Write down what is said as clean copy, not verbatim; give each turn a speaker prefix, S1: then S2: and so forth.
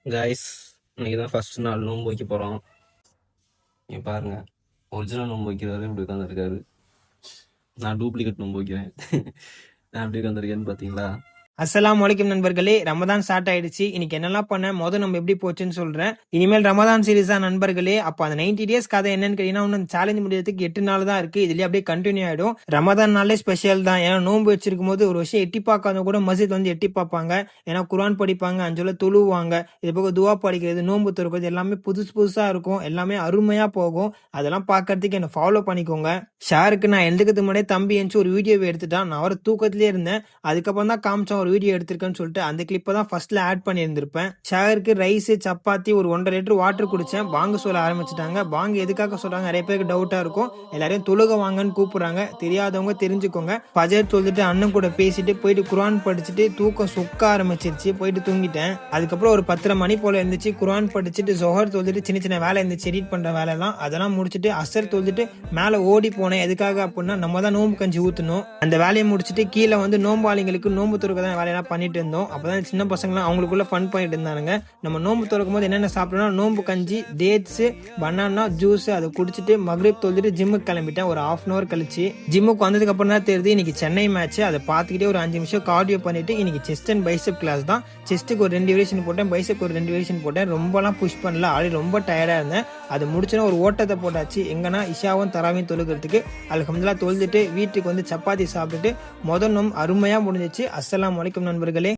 S1: Guys, இன்னைக்கு தான் first நாள் நோன்பு வைக்க போகிறோம். நீங்கள் பாருங்க, ஒரிஜினல் நோன்பு வைக்கிறவரே இப்படி உட்காந்துருக்காரு. நான் டூப்ளிகேட் நோன்பு வைக்கிறேன். நான் எப்படி உட்காந்துருக்கேன்னு பார்த்தீங்களா?
S2: அஸ்ஸலாமு அலைக்கும் நண்பர்களே, ரமதான் ஸ்டார்ட் ஆயிடுச்சு. இன்னைக்கு என்னெல்லாம் பண்ண நம்ம எப்படி போச்சுன்னு சொல்றேன். இனிமேல் ரமதான் சீரிஸா நண்பர்களே. அப்ப அந்த 90 டேஸ் கதை என்னன்னு கேட்டீங்கன்னா, இன்னும் சேலஞ்ச் முடியறதுக்கு 8 நாள் தான் இருக்கு. இதுலயே அப்படியே கண்டினியூ ஆயிடும். ரமதான் நாளே ஸ்பெஷல் தான். ஏன்னா நோன்பு வச்சிருக்கும் போது ஒரு விஷயம் எட்டி பார்க்காத கூட மஸ்ஜித் வந்து எட்டி பார்ப்பாங்க. ஏன்னா குர்ஆன் படிப்பாங்க, அஞ்சொல்ல தொழுவாங்க. இது போக துவா படிக்கிறது, நோன்பு திறக்கிறது எல்லாமே புதுசா இருக்கும். எல்லாமே அருமையா போகும். அதெல்லாம் பார்க்கறதுக்கு என்ன ஃபாலோ பண்ணிக்கோங்க. ஷாருக்கு நான் எழுதுக்கிறதுக்கு முன்னாடியே தம்பி எந்திச்சு ஒரு வீடியோவை எடுத்துட்டான். நான் அவரை தூக்கத்திலே இருந்தேன். அதுக்கப்புறம் தான் காமிச்சோம் ஒரு வீடியோ எடுத்திருக்கேன்னு சொல்லிட்டு அந்த கிளிப்பை தான் ஃபர்ஸ்ட்ல ஆட் பண்ணியிருந்திருப்பேன். ஷாருக்கு ரைஸ், சப்பாத்தி, ஒரு 1.5 லிட்டர் வாட்டர் குடிச்சேன். பாங்கு சொல்ல ஆரம்பிச்சிட்டாங்க. பாங்கு எதுக்காக சொல்றாங்க நிறைய பேருக்கு டவுட்டா இருக்கும். எல்லாரையும் தொழுக வாங்கன்னு கூப்பிடுறாங்க. தெரியாதவங்க தெரிஞ்சுக்கோங்க. பஜர் தொழுதுட்டு அண்ணன் கூட பேசிட்டு போயிட்டு குர்ஆன் படிச்சுட்டு தூக்கம் சொக்க ஆரம்பிச்சிருச்சு. போயிட்டு தூங்கிட்டேன். அதுக்கப்புறம் ஒரு 10:30 மணி போல இருந்துச்சு. குர்ஆன் படிச்சுட்டு ஜொஹர் தொழுதுட்டு சின்ன சின்ன வேலை இருந்துச்சு, எடிட் பண்ற வேலைலாம் அதெல்லாம் முடிச்சுட்டு அசர் தொழுதுட்டு மேல ஓடி போனேன். எதுக்காக அப்படின்னா நம்ம தான் நோம்பு கஞ்சி ஊத்தணும். அந்த வேலையை முடிச்சுட்டு கீழே வந்து நோம்பாளிங்களுக்கு நோம்பு துறக்க தான் வேலையெல்லாம் பண்ணிட்டு இருந்தோம். அப்பதான் சின்ன பசங்களாம் அவங்களுக்குள்ள ஃபன் பண்ணிட்டு இருந்தானுங்க. நம்ம நோம்பு துறக்கும் போது என்னென்ன சாப்பிடணும், நோம்பு கஞ்சி, டேட்ஸ், பனானா ஜூஸ் அதை குடிச்சிட்டு மக்ரிப் தொழுதுட்டு ஜிம்முக்கு கிளம்பிட்டேன். ஒரு 1/2 hour கழிச்சு ஜிம்முக்கு வந்ததுக்கு அப்புறம் தான் தெரியுது இன்னைக்கு சென்னை மேட்ச். அதை பார்த்துக்கிட்டே ஒரு 5 நிமிஷம் கார்டியோ பண்ணிட்டு இன்னைக்கு செஸ்ட் அண்ட் பைசெப் கிளாஸ் தான். செஸ்ட்டுக்கு ஒரு 2 வேரியேஷன் போட்டேன், பைசெப் ஒரு 2 வேரியேஷன் போட்டேன். ரொம்பலாம் புஷ் பண்ணல, ஆல்ரெடி ரொம்ப டயர்டா இருந்தேன். அது முடிச்சுன்னா ஒரு ஓட்டத்தை போட்டாச்சு. எங்கன்னா இஷாவும் தராவையும் தொழுகிறதுக்கு. அல்ஹம்துலில்லாஹ் தொழுதுட்டு வீட்டுக்கு வந்து சப்பாத்தி சாப்பிட்டுட்டு முதல் நோம்பு அருமையா முடிஞ்சிச்சு. அஸ்ஸலாமு அலைக்கும் நண்பர்களே.